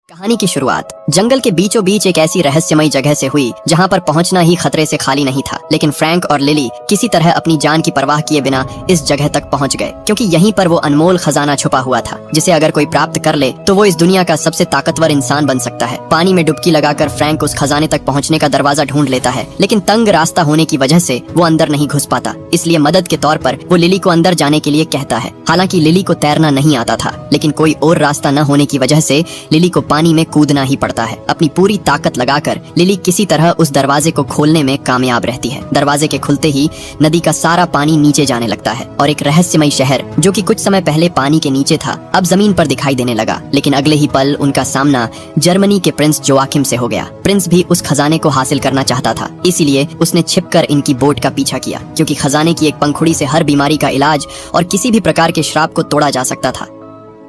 कहानी की शुरुआत जंगल के बीचों बीच एक ऐसी रहस्यमयी जगह से हुई जहां पर पहुंचना ही खतरे से खाली नहीं था। लेकिन फ्रैंक और लिली किसी तरह अपनी जान की परवाह किए बिना इस जगह तक पहुंच गए, क्योंकि यहीं पर वो अनमोल खजाना छुपा हुआ था जिसे अगर कोई प्राप्त कर ले तो वो इस दुनिया का सबसे ताकतवर इंसान बन सकता है। पानी में डुबकी लगाकर फ्रैंक उस खजाने तक पहुँचने का दरवाजा ढूंढ लेता है, लेकिन तंग रास्ता होने की वजह से वो अंदर नहीं घुस पाता। इसलिए मदद के तौर पर वो लिली को अंदर जाने के लिए कहता है। हालांकि लिली को तैरना नहीं आता था, लेकिन कोई और रास्ता न होने की वजह से लिली को पानी में कूदना ही पड़ता है। अपनी पूरी ताकत लगाकर लिली किसी तरह उस दरवाजे को खोलने में कामयाब रहती है। दरवाजे के खुलते ही नदी का सारा पानी नीचे जाने लगता है और एक रहस्यमयी शहर जो कि कुछ समय पहले पानी के नीचे था अब जमीन पर दिखाई देने लगा। लेकिन अगले ही पल उनका सामना जर्मनी के प्रिंस जोआकिम से हो गया। प्रिंस भी उस खजाने को हासिल करना चाहता था, इसीलिए उसने छिपकर इनकी बोट का पीछा किया, क्योंकि खजाने की एक पंखुड़ी से हर बीमारी का इलाज और किसी भी प्रकार के श्राप को तोड़ा जा सकता था।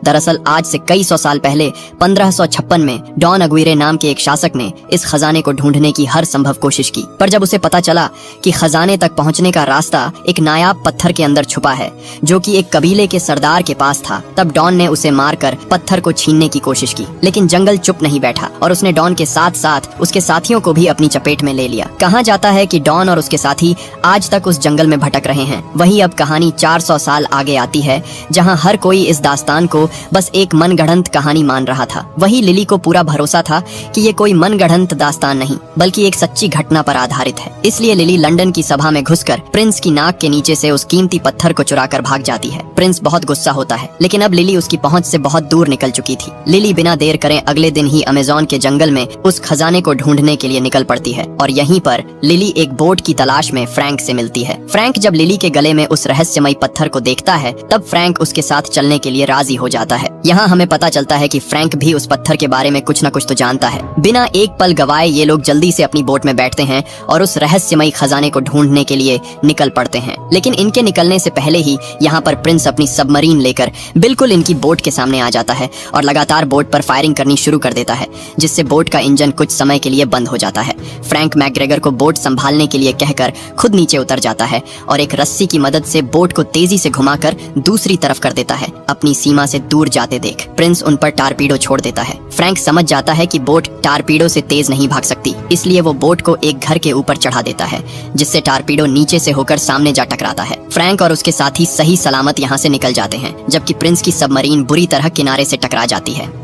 दरअसल आज से कई सौ साल पहले 1556 में डॉन अग्विरे नाम के एक शासक ने इस खजाने को ढूंढने की हर संभव कोशिश की, पर जब उसे पता चला कि खजाने तक पहुंचने का रास्ता एक नायाब पत्थर के अंदर छुपा है जो कि एक कबीले के सरदार के पास था, तब डॉन ने उसे मारकर पत्थर को छीनने की कोशिश की। लेकिन जंगल चुप नहीं बैठा और उसने डॉन के साथ साथ उसके साथियों को भी अपनी चपेट में ले लिया। कहा जाता है कि डॉन और उसके साथी आज तक उस जंगल में भटक रहे हैं। वहीं अब कहानी 400 साल आगे आती है, जहाँ हर कोई इस दास्तान को बस एक मनगढ़ंत कहानी मान रहा था। वही लिली को पूरा भरोसा था कि ये कोई मनगढ़ंत दास्तान नहीं बल्कि एक सच्ची घटना पर आधारित है। इसलिए लिली लंदन की सभा में घुसकर प्रिंस की नाक के नीचे से उस कीमती पत्थर को चुराकर भाग जाती है। प्रिंस बहुत गुस्सा होता है, लेकिन अब लिली उसकी पहुंच से बहुत दूर निकल चुकी थी। लिली बिना देर करे अगले दिन ही अमेज़न के जंगल में उस खजाने को ढूंढने के लिए निकल पड़ती है और यहीं पर लिली एक बोट की तलाश में फ्रैंक से मिलती है। फ्रैंक जब लिली के गले में उस रहस्यमयी पत्थर को देखता है तब फ्रैंक उसके साथ चलने के लिए राजी हो जाता है। यहाँ हमें पता चलता है कि फ्रैंक भी उस पत्थर के बारे में कुछ न कुछ तो जानता है। बिना एक पल गवाए ये लोग जल्दी से अपनी बोट में बैठते हैं और उस रहस्यमयी खजाने को ढूंढने के लिए निकल पड़ते हैं। लेकिन इनके निकलने से पहले ही यहाँ पर प्रिंस अपनी सबमरीन लेकर बिल्कुल इनकी बोट के सामने आ जाता है और लगातार बोट पर फायरिंग करनी शुरू कर देता है, जिससे बोट का इंजन कुछ समय के लिए बंद हो जाता है। फ्रैंक मैकग्रेगर को बोट संभालने के लिए कहकर खुद नीचे उतर जाता है और एक रस्सी की मदद से बोट को तेजी से घुमाकर दूसरी तरफ कर देता है। अपनी सीमा से दूर जाते देख प्रिंस उन पर टारपीडो छोड़ देता है। फ्रैंक समझ जाता है कि बोट टारपीडो से तेज नहीं भाग सकती, इसलिए वो बोट को एक घर के ऊपर चढ़ा देता है, जिससे टारपीडो नीचे से होकर सामने जा टकराता है। फ्रैंक और उसके साथी सही सलामत यहाँ से निकल जाते हैं, जबकि प्रिंस की सबमरीन बुरी तरह किनारे से टकरा जाती है।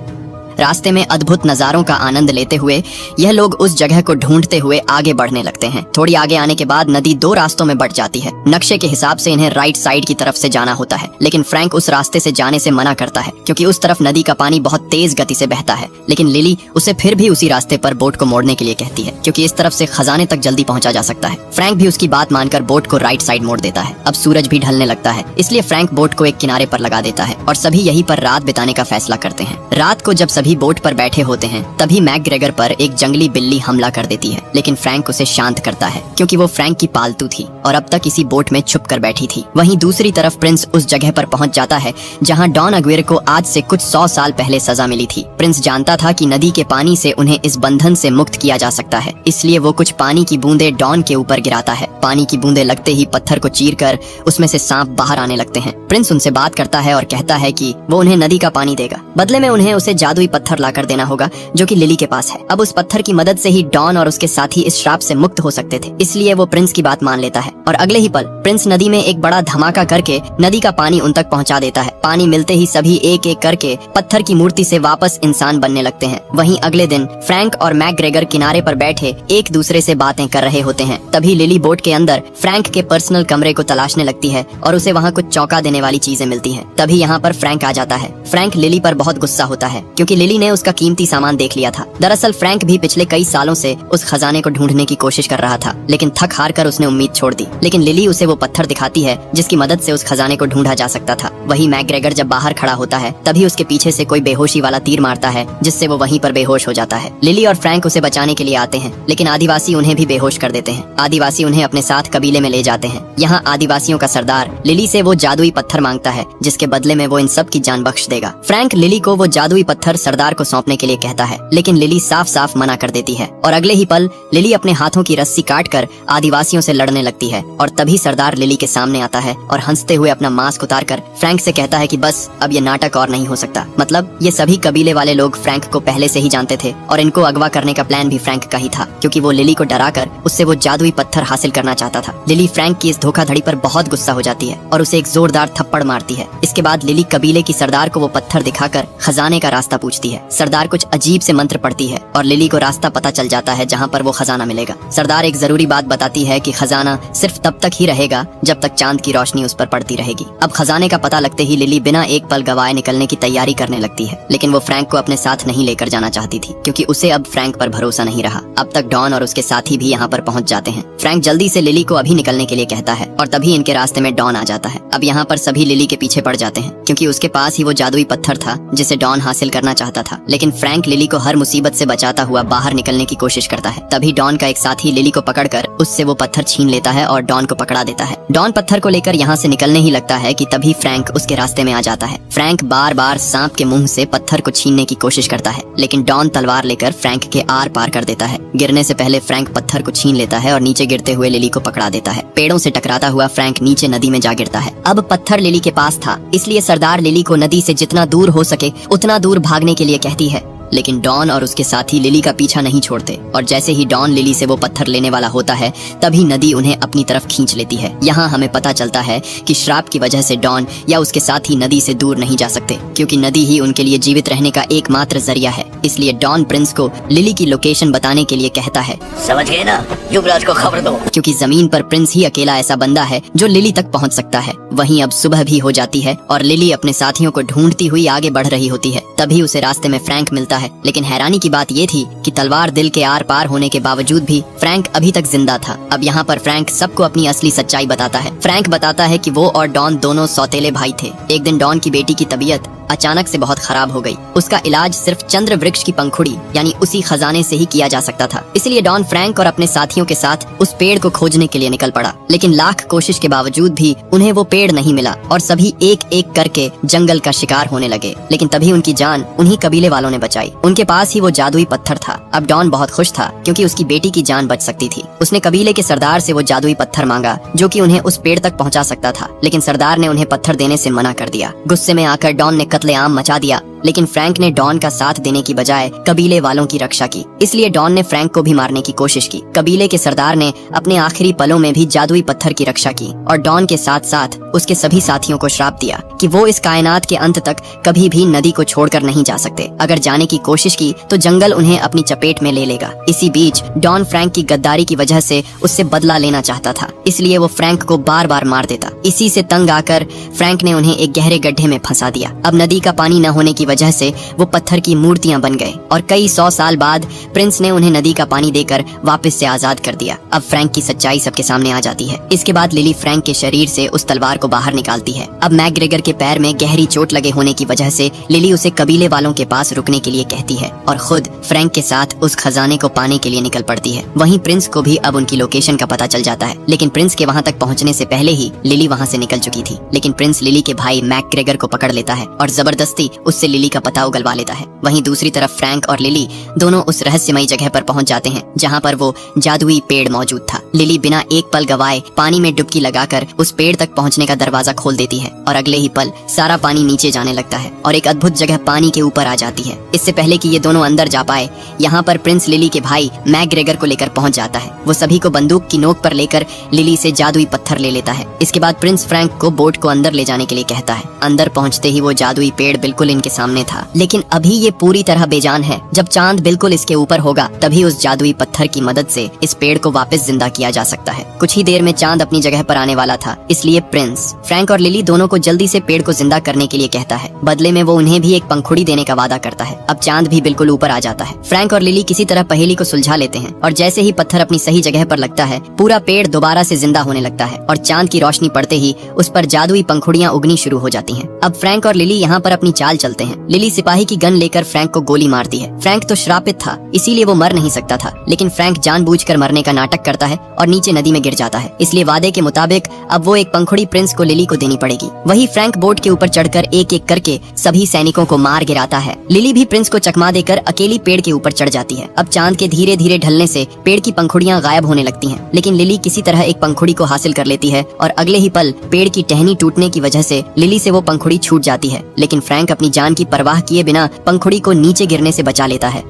रास्ते में अद्भुत नजारों का आनंद लेते हुए यह लोग उस जगह को ढूंढते हुए आगे बढ़ने लगते हैं। थोड़ी आगे आने के बाद नदी दो रास्तों में बंट जाती है। नक्शे के हिसाब से इन्हें राइट साइड की तरफ से जाना होता है, लेकिन फ्रैंक उस रास्ते से जाने से मना करता है क्योंकि उस तरफ नदी का पानी बहुत तेज गति से बहता है। लेकिन लिली उसे फिर भी उसी रास्ते पर बोट को मोड़ने के लिए कहती है, क्योंकि इस तरफ से खजाने तक जल्दी पहुंचा जा सकता है। फ्रैंक भी उसकी बात मानकर बोट को राइट साइड मोड़ देता है। अब सूरज भी ढलने लगता है, इसलिए फ्रैंक बोट को एक किनारे पर लगा देता है और सभी यहीं पर रात बिताने का फैसला करते हैं। रात को जब सभी बोट पर बैठे होते हैं तभी मैकग्रेगर पर एक जंगली बिल्ली हमला कर देती है, लेकिन फ्रैंक उसे शांत करता है क्योंकि वो फ्रैंक की पालतू थी और अब तक इसी बोट में छुप कर बैठी थी। वहीं दूसरी तरफ प्रिंस उस जगह पर पहुंच जाता है जहां डॉन अग्विरे को आज से कुछ 100 साल पहले सजा मिली थी। प्रिंस जानता था कि नदी के पानी से उन्हें इस बंधन से मुक्त किया जा सकता है, इसलिए वो कुछ पानी की बूंदें डॉन के ऊपर गिराता है। पानी की बूंदें लगते ही पत्थर को चीरकर उसमें से सांप बाहर आने लगते हैं। प्रिंस उनसे बात करता है और कहता है कि वो उन्हें नदी का पानी देगा, बदले में उन्हें उसे जादुई पत्थर लाकर देना होगा जो कि लिली के पास है। अब उस पत्थर की मदद से ही डॉन और उसके साथी इस श्राप से मुक्त हो सकते थे, इसलिए वो प्रिंस की बात मान लेता है और अगले ही पल प्रिंस नदी में एक बड़ा धमाका करके नदी का पानी उन तक पहुंचा देता है। पानी मिलते ही सभी एक एक करके पत्थर की मूर्ति से वापस इंसान बनने लगते हैं। वहीं अगले दिन फ्रैंक और मैकग्रेगर किनारे पर बैठे एक दूसरे से बातें कर रहे होते हैं। तभी लिली बोट के अंदर फ्रैंक के पर्सनल कमरे को तलाशने लगती है और उसे वहाँ कुछ चौंका देने वाली चीजें मिलती हैं। तभी यहाँ पर फ्रैंक आ जाता है। फ्रैंक लिली पर बहुत गुस्सा होता है क्योंकि लिली ने उसका कीमती सामान देख लिया था। दरअसल फ्रैंक भी पिछले कई सालों से उस खजाने को ढूंढने की कोशिश कर रहा था, लेकिन थक हार कर उसने उम्मीद छोड़ दी। लेकिन लिली उसे वो पत्थर दिखाती है जिसकी मदद से उस खजाने को ढूंढा जा सकता था। वही मैकग्रेगर जब बाहर खड़ा होता है तभी उसके पीछे से कोई बेहोशी वाला तीर मारता है, जिससे वो वहीं पर बेहोश हो जाता है। लिली और फ्रैंक उसे बचाने के लिए आते हैं, लेकिन आदिवासी उन्हें भी बेहोश कर देते हैं। आदिवासी उन्हें अपने साथ कबीले में ले जाते हैं। यहाँ आदिवासियों का सरदार लिली से वो जादुई पत्थर मांगता है जिसके बदले में वो इन सब की जान बख्श देगा। फ्रैंक लिली को वो जादुई पत्थर सरदार को सौंपने के लिए कहता है, लेकिन लिली साफ साफ मना कर देती है और अगले ही पल लिली अपने हाथों की रस्सी काटकर आदिवासियों से लड़ने लगती है। और तभी सरदार लिली के सामने आता है और हंसते हुए अपना मास्क उतारकर फ्रैंक से कहता है कि बस अब ये नाटक और नहीं हो सकता। मतलब ये सभी कबीले वाले लोग फ्रैंक को पहले से ही जानते थे और इनको अगवा करने का प्लान भी फ्रैंक का ही था, क्योंकि वो लिली को डराकर उससे वो जादुई पत्थर हासिल करना चाहता था। लिली फ्रैंक की इस धोखाधड़ी पर बहुत गुस्सा हो जाती है और उसे एक जोरदार थप्पड़ मारती है। इसके बाद लिली कबीले की सरदार को वो पत्थर दिखाकर खजाने का रास्ता पूछती है। सरदार कुछ अजीब से मंत्र पढ़ती है और लिली को रास्ता पता चल जाता है जहाँ पर वो खजाना मिलेगा। सरदार एक जरूरी बात बताती है कि खजाना सिर्फ तब तक ही रहेगा जब तक चांद की रोशनी उस पर पड़ती रहेगी। अब खजाने का पता लगते ही लिली बिना एक पल गवाए निकलने की तैयारी करने लगती है, लेकिन वो फ्रैंक को अपने साथ नहीं लेकर जाना चाहती थी, क्योंकि उसे अब फ्रैंक पर भरोसा नहीं रहा। अब तक डॉन और उसके साथी भी यहाँ पर पहुँच जाते हैं। फ्रैंक जल्दी से लिली को अभी निकलने के लिए कहता है और तभी इनके रास्ते में डॉन आ जाता है। अब यहाँ पर सभी लिली के पीछे पड़ जाते हैं, क्योंकि उसके पास ही वो जादुई पत्थर था जिसे डॉन हासिल करना चाहता था। लेकिन फ्रैंक लिली को हर मुसीबत से बचाता हुआ बाहर निकलने की कोशिश करता है। तभी डॉन का एक साथी लिली को पकड़कर उससे वो पत्थर छीन लेता है और डॉन को पकड़ा देता है। डॉन पत्थर को लेकर यहाँ से निकलने ही लगता है कि तभी फ्रैंक उसके रास्ते में आ जाता है। फ्रैंक बार बार सांप के मुंह से पत्थर को छीनने की कोशिश करता है, लेकिन डॉन तलवार लेकर फ्रैंक के आर पार कर देता है। गिरने से पहले फ्रैंक पत्थर को छीन लेता है और नीचे गिरते हुए लिली को पकड़ा देता है। पेड़ों से टकराता हुआ फ्रैंक नीचे नदी में जा गिरता है। अब पत्थर लिली के पास था, इसलिए सरदार लिली को नदी से जितना दूर हो सके उतना दूर भागने के लिए कहती है, लेकिन डॉन और उसके साथी लिली का पीछा नहीं छोड़ते और जैसे ही डॉन लिली से वो पत्थर लेने वाला होता है तभी नदी उन्हें अपनी तरफ खींच लेती है। यहाँ हमें पता चलता है कि श्राप की वजह से डॉन या उसके साथी नदी से दूर नहीं जा सकते, क्योंकि नदी ही उनके लिए जीवित रहने का एकमात्र जरिया है। इसलिए डॉन प्रिंस को लिली की लोकेशन बताने के लिए कहता है, समझ गए ना, युवराज को खबर दो, क्योंकि जमीन पर प्रिंस ही अकेला ऐसा बंदा है जो लिली तक पहुंच सकता है। वहीं अब सुबह भी हो जाती है और लिली अपने साथियों को ढूंढती हुई आगे बढ़ रही होती है। तभी उसे रास्ते में फ्रैंक मिलता है, लेकिन हैरानी की बात ये थी कि तलवार दिल के आर पार होने के बावजूद भी फ्रैंक अभी तक जिंदा था। अब यहाँ पर फ्रैंक सबको अपनी असली सच्चाई बताता है। फ्रैंक बताता है कि वो और डॉन दोनों सौतेले भाई थे। एक दिन डॉन की बेटी की तबीयत अचानक से बहुत खराब हो गई। उसका इलाज सिर्फ चंद्र वृक्ष की पंखुड़ी यानी उसी खजाने से ही किया जा सकता था। इसलिए डॉन फ्रैंक और अपने साथियों के साथ उस पेड़ को खोजने के लिए निकल पड़ा, लेकिन लाख कोशिश के बावजूद भी उन्हें वो पेड़ नहीं मिला और सभी एक एक करके जंगल का शिकार होने लगे। लेकिन तभी उनकी जान उन्हीं कबीले वालों ने बचाई। उनके पास ही वो जादुई पत्थर था। अब डॉन बहुत खुश था, क्योंकि उसकी बेटी की जान बच सकती थी। उसने कबीले के सरदार से वो जादुई पत्थर मांगा जो कि उन्हें उस पेड़ तक पहुंचा सकता था, लेकिन सरदार ने उन्हें पत्थर देने से मना कर दिया। गुस्से में आकर डॉन ने कत्लेआम मचा दिया, लेकिन फ्रैंक ने डॉन का साथ देने की बजाय कबीले वालों की रक्षा की। इसलिए डॉन ने फ्रैंक को भी मारने की कोशिश की। कबीले के सरदार ने अपने आखिरी पलों में भी जादुई पत्थर की रक्षा की और डॉन के साथ साथ उसके सभी साथियों को श्राप दिया कि वो इस कायनात के अंत तक कभी भी नदी को छोड़कर नहीं जा सकते। अगर जाने की कोशिश की तो जंगल उन्हें अपनी चपेट में ले लेगा। इसी बीच डॉन फ्रैंक की गद्दारी की वजह से उससे बदला लेना चाहता था, इसलिए वो फ्रैंक को बार बार मार देता। इसी से तंग आकर फ्रैंक ने उन्हें एक गहरे गड्ढे में फंसा दिया। अब नदी का पानी न होने की वजह से वो पत्थर की मूर्तियां बन गए और कई 100 साल बाद प्रिंस ने उन्हें नदी का पानी देकर वापस से आजाद कर दिया। अब फ्रैंक की सच्चाई सबके सामने आ जाती है। इसके बाद लिली फ्रैंक के शरीर से उस तलवार को बाहर निकालती है। अब मैकग्रेगर के पैर में गहरी चोट लगे होने की वजह से लिली उसे कबीले वालों के पास रुकने के लिए कहती है और खुद फ्रैंक के साथ उस खजाने को पाने के लिए निकल पड़ती है। वहीं प्रिंस को भी अब उनकी लोकेशन का पता चल जाता है, लेकिन प्रिंस के वहां तक पहुंचने से पहले ही लिली वहां से निकल चुकी थी। लेकिन प्रिंस लिली के भाई मैकग्रेगर को पकड़ लेता है और जबरदस्ती उससे लिली का पता उगलवा लेता है। वहीं दूसरी तरफ फ्रैंक और लिली दोनों उस रहस्यमयी जगह पर पहुंच जाते हैं जहां पर वो जादुई पेड़ मौजूद था। लिली बिना एक पल गवाए पानी में डुबकी लगाकर उस पेड़ तक पहुंचने का दरवाजा खोल देती है और अगले ही पल सारा पानी नीचे जाने लगता है और एक अद्भुत जगह पानी के ऊपर आ जाती है। इससे पहले कि ये दोनों अंदर जा पाए, यहाँ पर प्रिंस लिली के भाई मैकग्रेगर को लेकर पहुंच जाता है। वो सभी को बंदूक की नोक पर लेकर लिली से जादुई पत्थर ले लेता है। इसके बाद प्रिंस फ्रैंक को बोट को अंदर ले जाने के लिए कहता है। अंदर पहुंचते ही वो जादुई पेड़ बिल्कुल इनके सामने था, लेकिन अभी ये पूरी तरह बेजान है। जब चांद बिल्कुल इसके ऊपर होगा तभी उस जादुई पत्थर की मदद से इस पेड़ को वापस जिंदा किया जा सकता है। कुछ ही देर में चांद अपनी जगह पर आने वाला था, इसलिए प्रिंस फ्रैंक और लिली दोनों को जल्दी से पेड़ को जिंदा करने के लिए कहता है। बदले में वो उन्हें भी एक पंखुड़ी देने का वादा करता है। अब चांद भी बिल्कुल ऊपर आ जाता है। फ्रैंक और लिली किसी तरह पहेली को सुलझा लेते हैं और जैसे ही पत्थर अपनी सही जगह पर लगता है पूरा पेड़ दोबारा से जिंदा होने लगता है और चांद की रोशनी पड़ते ही उस पर जादुई पंखुड़ियां उगनी शुरू हो जाती हैं। अब फ्रैंक और लिली यहाँ पर अपनी चाल चलते हैं हैं। लिली सिपाही की गन लेकर फ्रैंक को गोली मारती है। फ्रैंक तो श्रापित था, इसीलिए वो मर नहीं सकता था, लेकिन फ्रैंक जानबूझकर मरने का नाटक करता है और नीचे नदी में गिर जाता है। इसलिए वादे के मुताबिक अब वो एक पंखुड़ी प्रिंस को लिली को देनी पड़ेगी। वही फ्रैंक बोट के ऊपर चढ़कर एक एक करके सभी सैनिकों को मार गिराता है। लिली भी प्रिंस को चकमा देकर अकेली पेड़ के ऊपर चढ़ जाती है। अब चांद के धीरे धीरे ढलने से पेड़ की पंखुड़ियां गायब होने लगती हैं, लेकिन लिली किसी तरह एक पंखुड़ी को हासिल कर लेती है और अगले ही पल पेड़ की टहनी टूटने की वजह से लिली से वो पंखुड़ी छूट जाती है। लेकिन फ्रैंक अपनी जान की परवाह किए बिना पंखुड़ी को नीचे गिरने से बचा लेता है।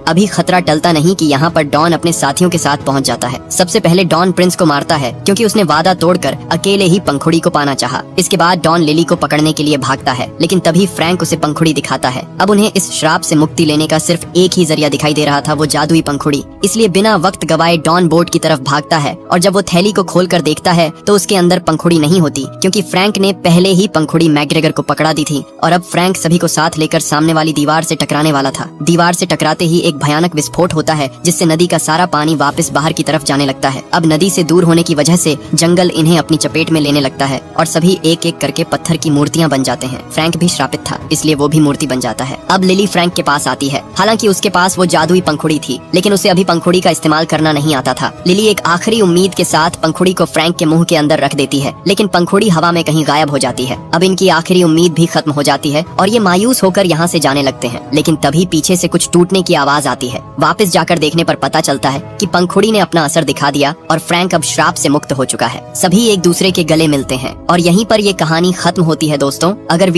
अभी खतरा टलता नहीं कि यहाँ पर डॉन अपने साथियों के साथ पहुँच जाता है। सबसे पहले डॉन प्रिंस को मारता है क्योंकि उसने वादा तोड़कर अकेले ही पंखुड़ी को पाना चाहा। इसके बाद डॉन लिली को पकड़ने के लिए भागता है, लेकिन तभी फ्रैंक उसे पंखुड़ी दिखाता है। अब उन्हें इस श्राप से मुक्ति लेने का सिर्फ एक ही जरिया दिखाई दे रहा था, वो जादुई पंखुड़ी। इसलिए बिना वक्त गवाए डॉन बोट की तरफ भागता है और जब वो थैली को खोलकर देखता है तो उसके अंदर पंखुड़ी नहीं होती, क्योंकि फ्रैंक ने पहले ही पंखुड़ी मैग्रेगर को पकड़ा दी थी। और अब फ्रैंक सभी को साथ लेकर सामने वाली दीवार से टकराने वाला था। दीवार से टकराते ही एक भयानक विस्फोट होता है, जिससे नदी का सारा पानी वापस बाहर की तरफ जाने लगता है। अब नदी से दूर होने की वजह से जंगल इन्हें अपनी चपेट में लेने लगता है और सभी एक एक करके पत्थर की मूर्तियां बन जाते हैं। फ्रैंक भी श्रापित था, इसलिए वो भी मूर्ति बन जाता है। अब लिली फ्रैंक के पास आती है। हालांकि उसके पास वो जादुई पंखुड़ी थी, लेकिन उसे अभी पंखुड़ी का इस्तेमाल करना नहीं आता था। लिली एक आखिरी उम्मीद के साथ पंखुड़ी को फ्रैंक के मुंह के अंदर रख देती है, लेकिन पंखुड़ी हवा में कहीं गायब हो जाती है। अब इनकी आखिरी उम्मीद भी खत्म हो जाती है और ये मायूस होकर यहाँ से जाने लगते हैं। लेकिन तभी पीछे से कुछ टूटने की आवाज आती है। वापस जाकर देखने पर पता चलता है कि पंखुड़ी ने अपना असर दिखा दिया और फ्रैंक अब श्राप से मुक्त हो चुका है। सभी एक दूसरे के गले मिलते हैं और यहीं पर ये कहानी खत्म होती है दोस्तों। अगर